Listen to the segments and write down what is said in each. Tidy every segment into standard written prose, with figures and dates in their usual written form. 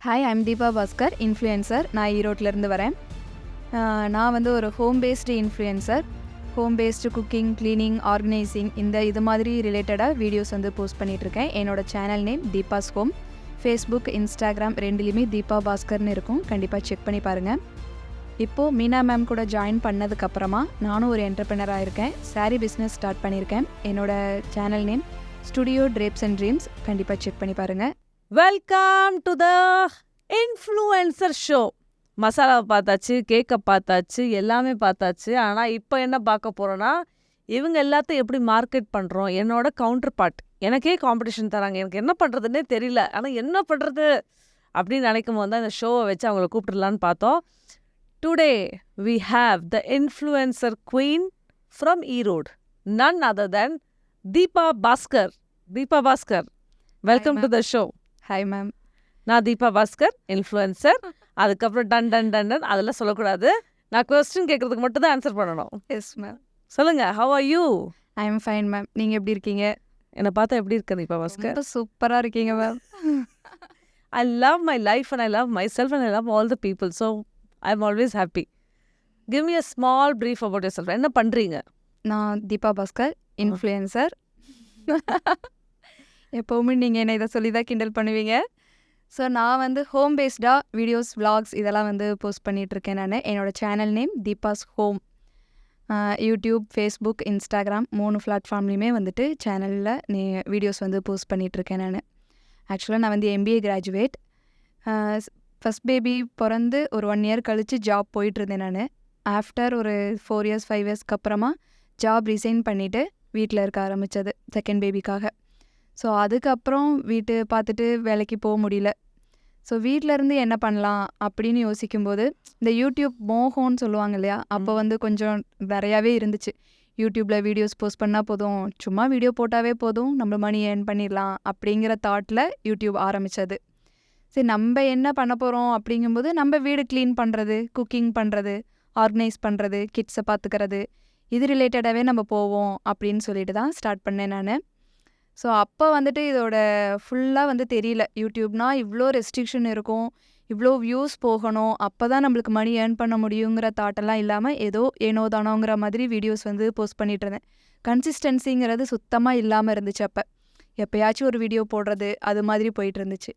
Hi, I'm Deepa Bhaskar, influencer. நான் ஈரோட்டிலேருந்து வரேன். நான் வந்து ஒரு home based influencer. Home based cooking, cleaning, organising இது மாதிரி ரிலேட்டடாக வீடியோஸ் வந்து போஸ்ட் பண்ணிகிட்ருக்கேன். என்னோடய channel name Deepa's home. Facebook, Instagram ரெண்டுலேயுமே தீபா பாஸ்கர்னு இருக்கும். கண்டிப்பாக செக் பண்ணி பாருங்கள். இப்போது மீனா மேம் கூட ஜாயின் பண்ணதுக்கப்புறமா நானும் ஒரு என்டர்ப்ரெனராக இருக்கேன். சாரீ பிஸ்னஸ் ஸ்டார்ட் பண்ணியிருக்கேன். என்னோடய channel name studio drapes and dreams. கண்டிப்பாக செக் பண்ணி பாருங்கள். Welcome to the influencer show. மசாலாவை பார்த்தாச்சு, கேக்கை பார்த்தாச்சு, எல்லாமே பார்த்தாச்சு. ஆனால் இப்போ என்ன பார்க்க போகிறோன்னா, இவங்க எல்லாத்தையும் எப்படி மார்க்கெட் பண்ணுறோம். என்னோட கவுண்டர் பார்ட் எனக்கே காம்படிஷன் தராங்க. எனக்கு என்ன பண்ணுறதுன்னே தெரியல. ஆனால் என்ன பண்ணுறது அப்படின்னு நினைக்கும் போது தான் இந்த ஷோவை வச்சு அவங்கள கூப்பிட்டுடலான்னு பார்த்தோம். Today we have the influencer queen from Erode, none other then Deepa Bhaskar. Deepa Bhaskar, welcome to the show. Hi ma'am. நான் தீபா பாஸ்கர், இன்ஃப்ளூயன்சர். அதுக்கப்புறம் டன் டன் டன் டன் அதெல்லாம் சொல்லக்கூடாது. நான் கொஸ்டின் கேட்குறதுக்கு மட்டும் தான் ஆன்சர் பண்ணணும். Yes ma'am. சொல்லுங்கள், how are you? I am fine ma'am. நீங்கள் எப்படி இருக்கீங்க? என்னை பார்த்தா எப்படி இருக்கு தீபா பாஸ்கர்? ரொம்ப சூப்பராக இருக்கீங்க ma'am. I love my life and I love my self and I love all the people. So I am always happy. Give me a small brief about your self. என்ன பண்ணுறீங்க? நான் தீபா பாஸ்கர், இன்ஃப்ளூயன்சர். எப்போவுமே நீங்கள் என்னை இதை சொல்லி தான் கிண்டல் பண்ணுவீங்க. ஸோ நான் வந்து ஹோம் பேஸ்டாக வீடியோஸ், விலாக்ஸ் இதெல்லாம் வந்து போஸ்ட் பண்ணிகிட்ருக்கேன். நான் என்னோடய channel name Deepa's home. YouTube, Facebook, Instagram 3 பிளாட்ஃபார்ம்லேயுமே வந்துட்டு சேனலில் வீடியோஸ் வந்து போஸ்ட் பண்ணிகிட்ருக்கேன். நான் ஆக்சுவலாக நான் வந்து MBA கிராஜுவேட். ஃபஸ்ட் பேபி பிறந்து ஒரு 1 இயர் கழித்து ஜாப் போயிட்டுருந்தேன். நான் ஆஃப்டர் ஒரு 4 இயர்ஸ் 5 இயர்ஸ்க்கு அப்புறமா ஜாப் ரிசைன் பண்ணிவிட்டு வீட்டில் இருக்க ஆரம்பித்தது செகண்ட் பேபிக்காக. ஸோ அதுக்கப்புறம் வீட்டு பார்த்துட்டு வேலைக்கு போக முடியல. ஸோ வீட்டிலேருந்து என்ன பண்ணலாம் அப்படின்னு யோசிக்கும்போது இந்த யூடியூப் மோகம்னு சொல்லுவாங்க இல்லையா, அப்போ வந்து கொஞ்சம் நிறையாவே இருந்துச்சு. யூடியூப்பில் வீடியோஸ் போஸ்ட் பண்ணால் போதும், சும்மா வீடியோ போட்டாவே போதும், நம்ம மணி ஏர்ன் பண்ணிடலாம் அப்படிங்கிற தாட்டில் யூடியூப் ஆரம்பித்தது. சரி, நம்ம என்ன பண்ண போகிறோம் அப்படிங்கும்போது நம்ம வீடு க்ளீன் பண்ணுறது, குக்கிங் பண்ணுறது, ஆர்கனைஸ் பண்ணுறது, கிட்ஸை பார்த்துக்கிறது, இது ரிலேட்டடாகவே நம்ம போவோம் அப்படின்னு சொல்லிட்டு தான் ஸ்டார்ட் பண்ணேன் நான். ஸோ அப்போ வந்துட்டு இதோட ஃபுல்லாக வந்து தெரியல. யூடியூப்னால் இவ்வளோ ரெஸ்ட்ரிக்ஷன் இருக்கும், இவ்வளோ வியூஸ் போகணும், அப்போ தான் நம்மளுக்கு மணி ஏர்ன் பண்ண முடியுங்கிற தாட்டெல்லாம் இல்லாமல் ஏதோ ஏனோ தானோங்கிற மாதிரி வீடியோஸ் வந்து போஸ்ட் பண்ணிகிட்டு இருந்தேன். கன்சிஸ்டன்சிங்கிறது சுத்தமாக இல்லாமல் இருந்துச்சு. அப்போ எப்போயாச்சும் ஒரு வீடியோ போடுறது அது மாதிரி போயிட்டு இருந்துச்சு.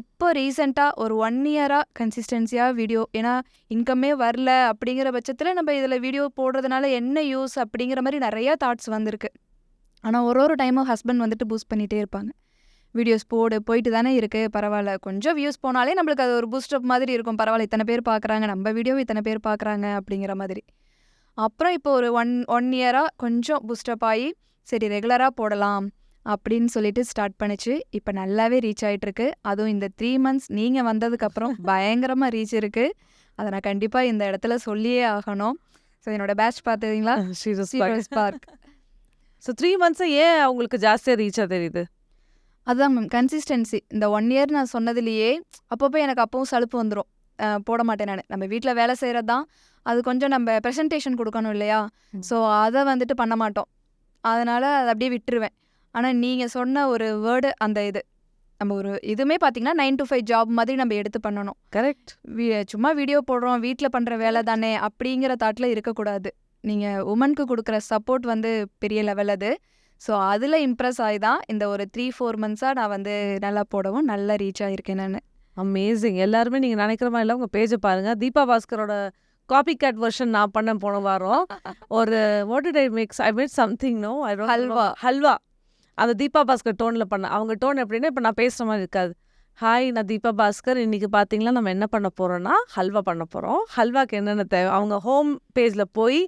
இப்போ ரீசெண்டாக ஒரு 1 இயராக கன்சிஸ்டன்சியாக வீடியோ, ஏன்னா இன்கம்மே வரல அப்படிங்கிற பட்சத்தில் நம்ம இதில் வீடியோ போடுறதுனால என்ன யூஸ் அப்படிங்கிற மாதிரி நிறையா தாட்ஸ் வந்திருக்கு. ஆனால் ஒரு டைமும் ஹஸ்பண்ட் வந்துட்டு பூஸ்ட் பண்ணிகிட்டே இருப்பாங்க. வீடியோஸ் போயிட்டு தானே இருக்குது, பரவாயில்ல, கொஞ்சம் வியூஸ் போனாலே நம்மளுக்கு அது ஒரு பூஸ்டப் மாதிரி இருக்கும். பரவாயில்ல, இத்தனை பேர் பார்க்குறாங்க, நம்ம வீடியோ இத்தனை பேர் பார்க்குறாங்க அப்படிங்கிற மாதிரி. அப்புறம் இப்போ ஒரு ஒன் இயராக கொஞ்சம் பூஸ்டப் ஆகி சரி ரெகுலராக போடலாம் அப்படின்னு சொல்லிட்டு ஸ்டார்ட் பண்ணிச்சு. இப்போ நல்லாவே ரீச் ஆகிட்டுருக்கு. அதுவும் இந்த 3 months நீங்கள் வந்ததுக்கப்புறம் பயங்கரமாக ரீச் இருக்குது. அதை நான் கண்டிப்பாக இந்த இடத்துல சொல்லியே ஆகணும். ஸோ என்னோடய பேட்ச் பார்த்தீங்களா, ஸ்பார்க். ஸோ 3 months ஏன் அவங்களுக்கு ஜாஸ்தியாக ரீச்சாக தெரியுது? அதுதான் மேம், கன்சிஸ்டன்சி. இந்த 1 இயர் நான் சொன்னதுலேயே அப்பப்போ எனக்கு அப்பவும் சலுப்பு வந்துடும், போட மாட்டேன் நான். நம்ம வீட்டில் வேலை செய்கிறது தான், அது கொஞ்சம் நம்ம ப்ரெசன்டேஷன் கொடுக்கணும் இல்லையா, ஸோ அதை வந்துட்டு பண்ண மாட்டோம். அதனால் அதை அப்படியே விட்டுருவேன். ஆனால் நீங்கள் சொன்ன ஒரு வேர்டு, அந்த இது நம்ம ஒரு இதுவுமே பார்த்தீங்கன்னா 9 to 5 ஜாப் மாதிரி நம்ம எடுத்து பண்ணணும். கரெக்ட். சும்மா வீடியோ போடுறோம், வீட்டில் பண்ணுற வேலை தானே அப்படிங்கிற தாட்டில் இருக்கக்கூடாது. நீங்கள் உமனுக்கு கொடுக்குற சப்போர்ட் வந்து பெரிய லெவல் அது. ஸோ அதில் இம்ப்ரெஸ் ஆகி தான் இந்த ஒரு 3-4 months நான் வந்து நல்லா போடவும் நல்லா ரீச் ஆகியிருக்கேன் நான். அமேசிங். எல்லாருமே நீங்கள் நினைக்கிற மாதிரி இல்லை, உங்கள் பேஜை பாருங்கள். தீபா பாஸ்கரோட காப்பி கேட் வெர்ஷன் நான் பண்ண போன வாரம் ஒரு what did I make something no I halwa அந்த தீபா பாஸ்கர் டோனில் பண்ண. அவங்க டோன் எப்படின்னா இப்போ நான் பேசுகிற மாதிரி இருக்காது. ஹாய், நான் தீபா பாஸ்கர், இன்றைக்கி பார்த்தீங்களா நம்ம என்ன பண்ண போகிறோன்னா ஹல்வா பண்ண போகிறோம். ஹல்வாக்கு என்னென்ன தேவை, அவங்க ஹோம் பேஜில் போய்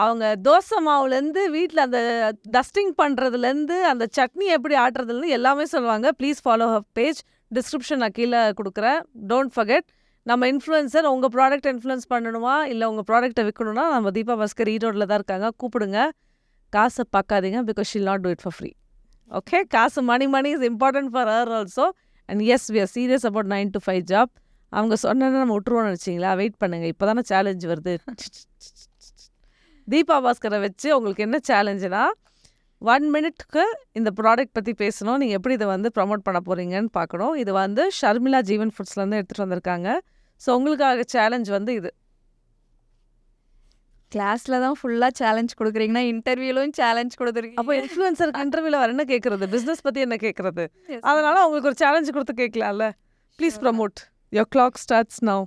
அவங்க தோசை மாவுலேருந்து வீட்டில் அந்த டஸ்டிங் பண்ணுறதுலேருந்து அந்த சட்னி எப்படி ஆட்டுறதுலேருந்து எல்லாமே சொல்லுவாங்க. Please follow her page. Description நான் கீழே கொடுக்குறேன். Don't forget. நம்ம இன்ஃப்ளூயன்சர் உங்கள் ப்ராடக்ட் இன்ஃப்ளூயன்ஸ் பண்ணணுமா இல்லை உங்கள் ப்ராடக்ட்டை விற்கணும்னா நம்ம தீபா பாஸ்கர் ஈரோட்டில் தான் இருக்காங்க, கூப்பிடுங்க. காசை பார்க்காதீங்க, because she'll not do it for free. Okay, காசு money is important for her also. And yes, we are serious about 9 to 5 job. அவங்க சொன்னேன்னா நம்ம விட்டுருவோம்னு நினச்சிங்களா? வெயிட் பண்ணுங்கள், இப்போ தானே சேலஞ்ச் வருது. தீபா பாஸ்கரை வச்சு உங்களுக்கு என்ன சேலஞ்சுனா, 1 மினிட்க்கு இந்த ப்ராடக்ட் பற்றி பேசணும். நீங்கள் எப்படி இதை வந்து ப்ரமோட் பண்ண போகிறீங்கன்னு பார்க்கணும். இது வந்து ஷர்மிளா ஜீவன் ஃபுட்ஸ்லேருந்து எடுத்துகிட்டு வந்திருக்காங்க. ஸோ உங்களுக்காக சேலஞ்ச் வந்து இது. கிளாஸில் தான் ஃபுல்லாக சேலஞ்ச் கொடுக்குறீங்கன்னா இன்டர்வியூலும் சேலஞ்ச் கொடுத்துருக்கீங்க. அப்போ இன்ஃப்ளூயன்சருக்கு இன்டர்வியூவில் வேறு என்ன கேட்குறது, பிஸ்னஸ் பற்றி என்ன கேட்குறது? அதனால் அவங்களுக்கு ஒரு சேலஞ்ச் கொடுத்து கேட்கலாம்ல. Please promote. Your clock starts now.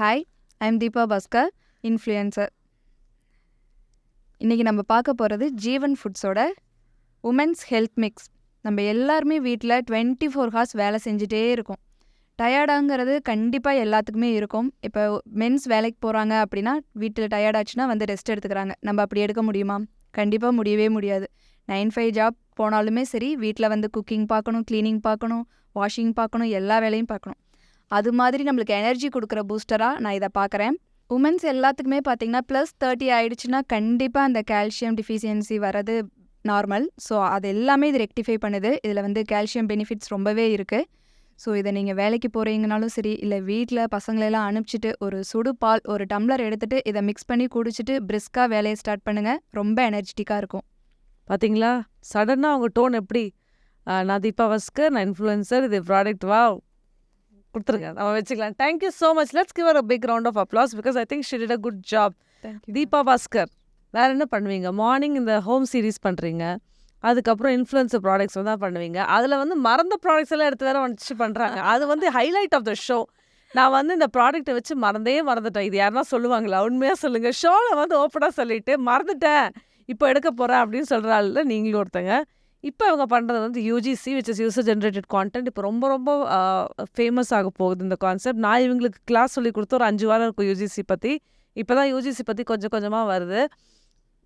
Hi, I am Deepa Bhaskar, influencer. இன்றைக்கி நம்ம பார்க்க போகிறது ஜீவன் ஃபுட்ஸோட உமன்ஸ் ஹெல்த் மிக்ஸ். நம்ம எல்லாருமே வீட்டில் 24 ஹார்ஸ் வேலை செஞ்சுட்டே இருக்கோம். டயர்டாங்கிறது கண்டிப்பாக எல்லாத்துக்குமே இருக்கும். இப்போ மென்ஸ் வேலைக்கு போகிறாங்க அப்படின்னா வீட்டில் டயர்டாச்சுன்னா வந்து ரெஸ்ட் எடுத்துக்கிறாங்க. நம்ம அப்படி எடுக்க முடியுமா? கண்டிப்பாக முடியவே முடியாது. 9-5 ஜாப் போனாலுமே சரி, வீட்டில் வந்து குக்கிங் பார்க்கணும், க்ளீனிங் பார்க்கணும், வாஷிங் பார்க்கணும், எல்லா வேலையும் பார்க்கணும். அது மாதிரி நம்மளுக்கு எனர்ஜி கொடுக்குற பூஸ்டராக நான் இதை பார்க்குறேன். உமன்ஸ் எல்லாத்துக்குமே பார்த்திங்கன்னா +30 ஆகிடுச்சுன்னா கண்டிப்பாக அந்த கால்சியம் டிஃபிஷியன்சி வரது நார்மல். ஸோ அது எல்லாமே இது ரெக்டிஃபை பண்ணுது. இதில் வந்து கால்சியம் பெனிஃபிட்ஸ் ரொம்பவே இருக்குது. ஸோ இதை நீங்கள் வேலைக்கு போகிறீங்கனாலும் சரி, இல்லை வீட்டில் பசங்களெல்லாம் அனுப்பிச்சிட்டு ஒரு சுடு பால் ஒரு டம்ளர் எடுத்துகிட்டு இதை மிக்ஸ் பண்ணி குடிச்சிட்டு பிரிஸ்காக வேலையை ஸ்டார்ட் பண்ணுங்கள். ரொம்ப எனர்ஜெட்டிக்காக இருக்கும். பார்த்தீங்களா, சடனாக அவங்க டோன் எப்படி? நான் தீபா பாஸ்கர், நான் இன்ஃப்ளூயன்சர், இது ப்ராடக்ட் வா கொடுத்துருங்க, நம்ம வச்சுக்கலாம். Thank you so much. Let's give a big round of applause because I think she did a good job. Deepa Bhaskar, வேறு என்ன பண்ணுவீங்க? மார்னிங் இந்த ஹோம் சீரீஸ் பண்ணுறீங்க, அதுக்கப்புறம் இன்ஃப்ளூயன்சர் ப்ராடக்ட்ஸ் தான் பண்ணுவீங்க. அதில் வந்து மறந்த ப்ராடக்ட்ஸ் எல்லாம் எடுத்து வேறு வந்துச்சு பண்ணுறாங்க. அது வந்து ஹைலைட் ஆஃப் த ஷோ. நான் வந்து இந்த ப்ராடக்ட்டை வச்சு மறந்துட்டேன். இது யாருன்னா சொல்லுவாங்களா? உண்மையாக சொல்லுங்கள். ஷோவில் வந்து ஓப்பனாக சொல்லிவிட்டு மறந்துட்டேன், இப்போ எடுக்க போகிறேன் அப்படின்னு சொல்கிறாள் நீங்களும் ஒருத்தங்க. இப்போ இவங்க பண்ணுறது வந்து UGC, which is user generated content. இப்போ ரொம்ப ரொம்ப ஃபேமஸ் ஆக போகுது இந்த கான்செப்ட். நான் இவங்களுக்கு கிளாஸ் சொல்லி கொடுத்து ஒரு 5 வாரம் இருக்கும் யூஜிசி பற்றி. இப்போ தான் யூஜிசி பற்றி கொஞ்சம் கொஞ்சமாக வருது.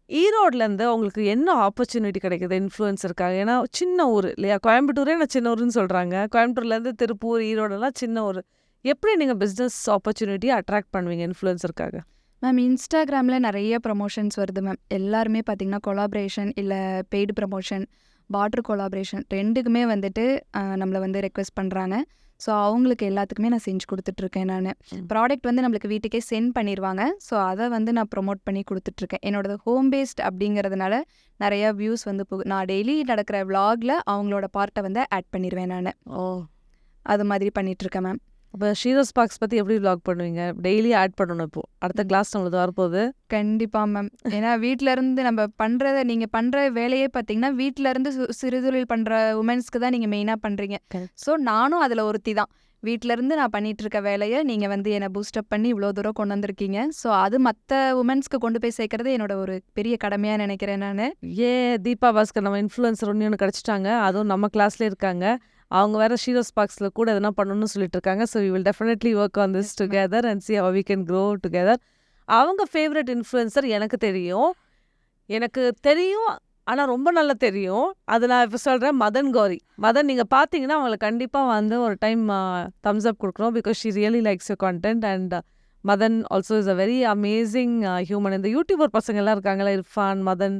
ஈரோட்லேருந்து உங்களுக்கு என்ன ஆப்பர்ச்சுனிட்டி கிடைக்குது இன்ஃப்ளூயன்ஸருக்காக? ஏன்னா சின்ன ஊர் இல்லையா? கோயம்புத்தூரே நான் சின்ன ஊருன்னு சொல்கிறாங்க. கோயம்புத்தூர்லேருந்து திருப்பூர், ஈரோடெல்லாம் சின்ன ஊர். எப்படி நீங்கள் பிஸ்னஸ் ஆப்பர்ச்சுனிட்டியை அட்ராக்ட் பண்ணுவீங்க இன்ஃப்ளூயன்ஸருக்காக? மேம், இன்ஸ்டாகிராமில் நிறைய ப்ரமோஷன்ஸ் வருது மேம். எல்லாருமே பார்த்திங்கன்னா கொலாபரேஷன் இல்லை பெய்டு ப்ரமோஷன், பார்டர் கொலாபரேஷன் ரெண்டுக்குமே வந்துட்டு நம்மளை வந்து ரெக்வெஸ்ட் பண்ணுறாங்க. ஸோ அவங்களுக்கு எல்லாத்துக்குமே நான் செஞ்சு கொடுத்துட்ருக்கேன். நான் ப்ராடக்ட் வந்து நம்மளுக்கு வீட்டுக்கே சென்ட் பண்ணிடுவாங்க. ஸோ அதை வந்து நான் ப்ரொமோட் பண்ணி கொடுத்துட்ருக்கேன். என்னோடது ஹோம் பேஸ்ட் அப்படிங்கிறதுனால நிறையா வியூஸ் வந்து நான் டெய்லி நடக்கிற விலாகில் அவங்களோட பார்ட்டை வந்து ஆட் பண்ணிடுவேன். நான் அது மாதிரி பண்ணிகிட்ருக்கேன் மேம். அப்போ ஷீரோ ஸ்பார்க்ஸ் பற்றி எப்படி விலாக் பண்ணுவீங்க? டெய்லி ஆட் பண்ணணும். இப்போது அடுத்த கிளாஸ் நம்மளுக்கு வரப்போகுது. கண்டிப்பாக மேம். ஏன்னா வீட்டிலேருந்து நம்ம பண்ணுறத, நீங்கள் பண்ணுற வேலையே பார்த்தீங்கன்னா வீட்டிலேருந்து சிறுதொழில் பண்ணுற உமன்ஸ்க்கு தான் நீங்கள் மெயினாக பண்ணுறீங்க. ஸோ நானும் அதில் ஒருத்தி தான். வீட்டிலேருந்து நான் பண்ணிகிட்டு இருக்க வேலையை நீங்கள் வந்து என்னை பூஸ்டப் பண்ணி இவ்வளோ தூரம் கொண்டு வந்திருக்கீங்க. ஸோ அது மற்ற உமன்ஸ்க்கு கொண்டு போய் சேர்க்கறது என்னோட ஒரு பெரிய கடமையாக நினைக்கிறேன் நான். தீபா பாஸ்கர் நம்ம இன்ஃப்ளூயன்சர் ஒன்று கிடச்சிட்டாங்க. அதுவும் நம்ம கிளாஸ்லேயே இருக்காங்க. அவங்க வேறு ஷீரோ ஸ்பார்க்ஸில் கூட எதனா பண்ணணும்னு சொல்லிட்டு இருக்காங்க. So we will definitely work on this together and see how we can grow together. அவங்க ஃபேவரட் இன்ஃப்ளூயன்சர் எனக்கு தெரியும், ஆனால் ரொம்ப நல்லா தெரியும். அது நான் இப்போ சொல்கிறேன், மதன் கௌரி. மதன் நீங்கள் பார்த்தீங்கன்னா அவங்களை கண்டிப்பாக வந்து ஒரு டைம் தம்ஸ் அப் கொடுக்குறோம் because she really likes your content. And Madan also is a very amazing human. இந்த யூடியூபர் பசங்க எல்லாம் இருக்காங்களா, இர்ஃபான், மதன்,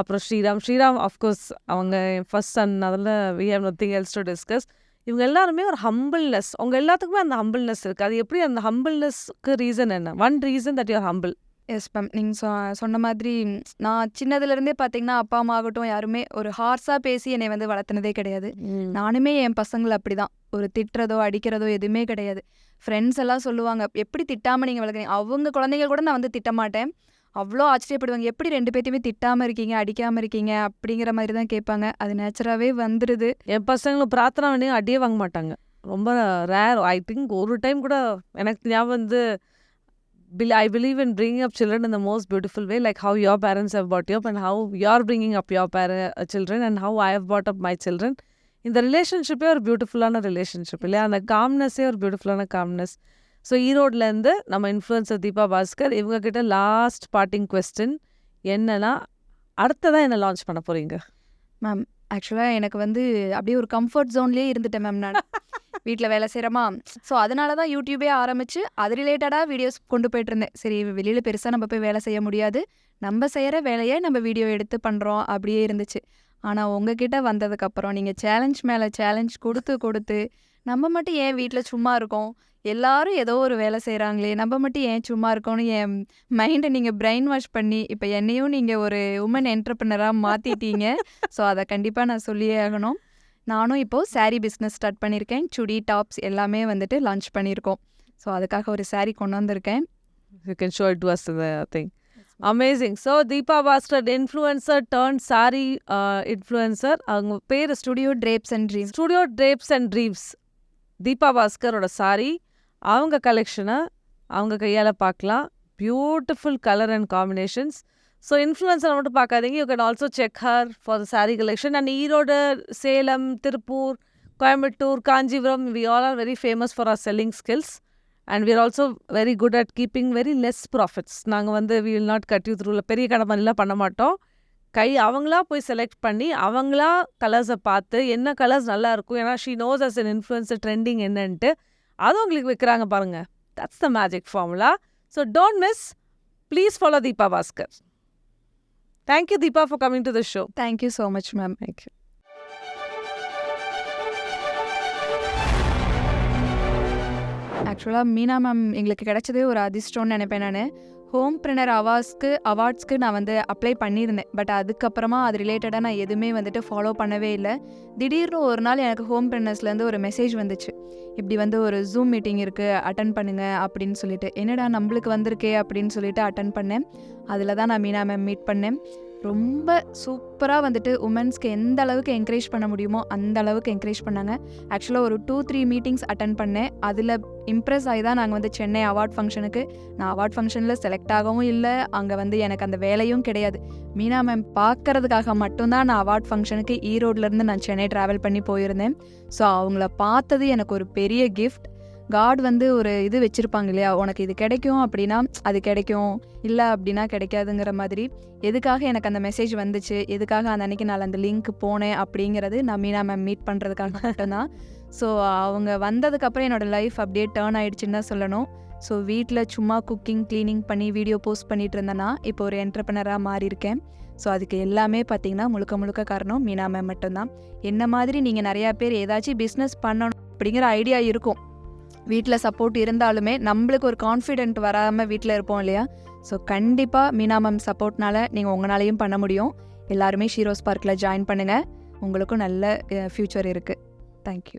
அப்புறம் ஸ்ரீராம் ஆஃப்கோர்ஸ் அவங்க ஃபர்ஸ்ட் சன். அதில் we have nothing else to discuss. இவங்க எல்லாருமே ஒரு ஹம்பிள்னஸ், அவங்க எல்லாத்துக்குமே அந்த ஹம்பிள்னஸ் இருக்குது. அது எப்படி? அந்த ஹம்பிள்னஸ்க்கு ரீசன் என்ன? One reason that you're humble. Yes ma'am, நீங்கள் சொன்ன மாதிரி நான் சின்னதுலேருந்தே பார்த்தீங்கன்னா அப்பா அம்மா ஆகட்டும் யாருமே ஒரு ஹார்ஸாக பேசி என்னை வந்து வளர்த்துனதே கிடையாது. நானுமே என் பசங்களை அப்படி தான், ஒரு திட்டுறதோ அடிக்கிறதோ எதுவுமே கிடையாது. ஃப்ரெண்ட்ஸ் எல்லாம் சொல்லுவாங்க, எப்படி திட்டாமல் நீங்கள் வளர்க்குறீங்க? அவங்க குழந்தைங்க கூட நான் வந்து திட்டமாட்டேன். அவ்வளோ ஆச்சரியப்படுவாங்க, எப்படி 2 பேர்த்தையுமே திட்டாமல் இருக்கீங்க, அடிக்காமல் இருக்கீங்க அப்படிங்கிற மாதிரி தான் கேட்பாங்க. அது நேச்சுராகவே வந்துடுது. என் பசங்களும் பிரார்த்தனை பண்ணி அடியே வாங்க மாட்டாங்க. ரொம்ப ரேர். ஐ திங்க் ஒரு டைம் கூட எனக்கு ஞாபகம் வந்து I believe in bringing up children in the most beautiful way, like how your parents have brought you up and how you're bringing up your children and how I have brought up my children. இந்த ரிலேஷன்ஷிப்பே ஒரு பியூட்டிஃபுல்லான relationship இல்லையா? அந்த காம்னஸே ஒரு பியூட்டிஃபுல்லான calmness. So ஈரோட்லேருந்து நம்ம influencer Deepa Bhaskar, இவங்கக்கிட்ட last partying question என்னன்னா, அடுத்ததான் என்ன லான்ச் பண்ண போகிறீங்க? மேம், ஆக்சுவலாக எனக்கு வந்து அப்படியே ஒரு கம்ஃபர்ட் ஜோன்லேயே இருந்துட்டேன் மேம். நான் வீட்டில் வேலை செய்கிறோமா, ஸோ அதனால தான் யூடியூபே ஆரம்பித்து அது ரிலேட்டடாக வீடியோஸ் கொண்டு போய்ட்டு இருந்தேன். சரி, வெளியில் பெருசாக நம்ம போய் வேலை செய்ய முடியாது, நம்ம செய்கிற வேலையை நம்ம வீடியோ எடுத்து பண்ணுறோம் அப்படியே இருந்துச்சு. ஆனால் உங்ககிட்ட வந்ததுக்கப்புறம் நீங்கள் சேலஞ்ச் மேலே சேலஞ்ச் கொடுத்து நம்ம மட்டும் ஏன் வீட்டில் சும்மா இருக்கோம், எல்லாரும் ஏதோ ஒரு வேலை செய்கிறாங்களே, நம்ம மட்டும் ஏன் சும்மா இருக்கோம்னு என் மைண்டை நீங்கள் பிரெயின் வாஷ் பண்ணி இப்போ என்னையும் நீங்கள் ஒரு உமன் என்டர்பிரினராக மாற்றிட்டீங்க. ஸோ அதை கண்டிப்பாக நான் சொல்லியே ஆகணும். நானும் இப்போது saree பிஸ்னஸ் ஸ்டார்ட் பண்ணியிருக்கேன். சுடி டாப்ஸ் எல்லாமே வந்துட்டு லான்ச் பண்ணியிருக்கோம். ஸோ அதுக்காக ஒரு saree கொண்டு வந்திருக்கேன். You can show it to us the thing. Amazing. So Deepa Bhaskar influencer turned saree influencer. அவங்க பேர் studio drapes and dreams. Studio drapes and dreams. Deepa பாஸ்கரோட சாரி அவங்க கலெக்ஷனை அவங்க கையால் பார்க்கலாம். Beautiful colour and combinations. So இன்ஃப்ளூயன்ஸரை மட்டும் பார்க்காதீங்க. You can also check her for the sari collection. And Erode, Salem, Tiruppur, Coimbatore, Kanchipuram, we all are very famous for our selling skills. And we are also very good at keeping very less profits. நாங்கள் வந்து we will not cut you through பெரிய கடை மாதிரிலாம் பண்ண மாட்டோம். அவங்களா போய் select பண்ணி அவங்களா கலர்ஸை பார்த்து என்ன கலர்ஸ் நல்லா இருக்கும், ஏன்னா she knows as an influencer trending என்னன்ட்டு அது உங்களுக்கு வைக்கிறாங்க பாருங்கள். That's the magic formula. So don't miss. Please follow Deepa Bhaskar. Thank you Deepa for coming to the show. Thank you so much ma'am. Thank you. ஆக்சுவலாக மீனா மேம் எங்களுக்கு கிடைச்சதே ஒரு அதிர்ஷ்டம்னு நினைப்பேன். நான் ஹோம்பிரினர் அவார்ட்ஸ்க்கு நான் வந்து அப்ளை பண்ணியிருந்தேன். பட் அதுக்கப்புறமா அது ரிலேட்டடாக நான் எதுவுமே வந்துட்டு ஃபாலோ பண்ணவே இல்லை. திடீர்னு ஒரு நாள் எனக்கு ஹோம்பிரினர்ஸ்லேருந்து ஒரு மெசேஜ் வந்துச்சு, இப்படி வந்து ஒரு ஜூம் மீட்டிங் இருக்குது, அட்டன் பண்ணுங்க அப்படின்னு சொல்லிட்டு. என்னடா நம்மளுக்கு வந்திருக்கே அப்படின்னு சொல்லிட்டு அட்டன் பண்ணேன். அதில் தான் நான் மீனா மேம் மீட் பண்ணேன். ரொம்ப சூப்பராக வந்துட்டு உமன்ஸ்க்கு எந்த அளவுக்கு என்கரேஜ் பண்ண முடியுமோ அந்த அளவுக்கு என்கரேஜ் பண்ணாங்க. ஆக்சுவலாக ஒரு 2-3 மீட்டிங்ஸ் அட்டன் பண்ணேன். அதில் இம்ப்ரெஸ் ஆகி தான் நாங்கள் வந்து சென்னை அவார்ட் ஃபங்க்ஷனுக்கு, நான் அவார்ட் ஃபங்க்ஷனில் செலக்ட் ஆகவும் இல்லை, அங்கே வந்து எனக்கு அந்த வேலையும் கிடையாது. மீனா மேம் பார்க்கறதுக்காக மட்டும்தான் நான் அவார்ட் ஃபங்க்ஷனுக்கு ஈரோட்லேருந்து நான் சென்னை ட்ராவல் பண்ணி போயிருந்தேன். ஸோ அவங்கள பார்த்தது எனக்கு ஒரு பெரிய கிஃப்ட். காட் வந்து ஒரு இது வச்சுருப்பாங்க இல்லையா, உனக்கு இது கிடைக்கும் அப்படின்னா அது கிடைக்கும், இல்லை அப்படின்னா கிடைக்காதுங்கிற மாதிரி. எதுக்காக எனக்கு அந்த மெசேஜ் வந்துச்சு, எதுக்காக அந்த அன்றைக்கி நான் அந்த லிங்க் போனேன் அப்படிங்கிறது நான் மீனா மேம் மீட் பண்ணுறதுக்காக மட்டும்தான். ஸோ அவங்க வந்ததுக்கப்புறம் என்னோடய லைஃப் அப்படியே டேர்ன் ஆகிடுச்சின்னு தான் சொல்லணும். ஸோ வீட்டில் சும்மா குக்கிங், க்ளீனிங் பண்ணி வீடியோ போஸ்ட் பண்ணிகிட்டு இருந்தேன்னா இப்போ ஒரு என்டர்பிரினராக மாறியிருக்கேன். ஸோ அதுக்கு எல்லாமே பார்த்திங்கன்னா முழுக்க காரணம் மீனா மேம் மட்டும்தான். என்ன மாதிரி நீங்கள் நிறையா பேர் ஏதாச்சும் பிஸ்னஸ் பண்ணணும் அப்படிங்கிற ஐடியா இருக்கும், வீட்டில் சப்போர்ட் இருந்தாலுமே நம்மளுக்கு ஒரு கான்ஃபிடென்ட் வராமல் வீட்டில் இருப்போம் இல்லையா. ஸோ கண்டிப்பாக மீனா மேம் சப்போர்ட்னால நீங்கள் உங்களாலையும் பண்ண முடியும். எல்லாருமே ஷீரோஸ் பார்க்கில் ஜாயின் பண்ணுங்கள். உங்களுக்கும் நல்ல ஃப்யூச்சர் இருக்குது. தேங்க்யூ.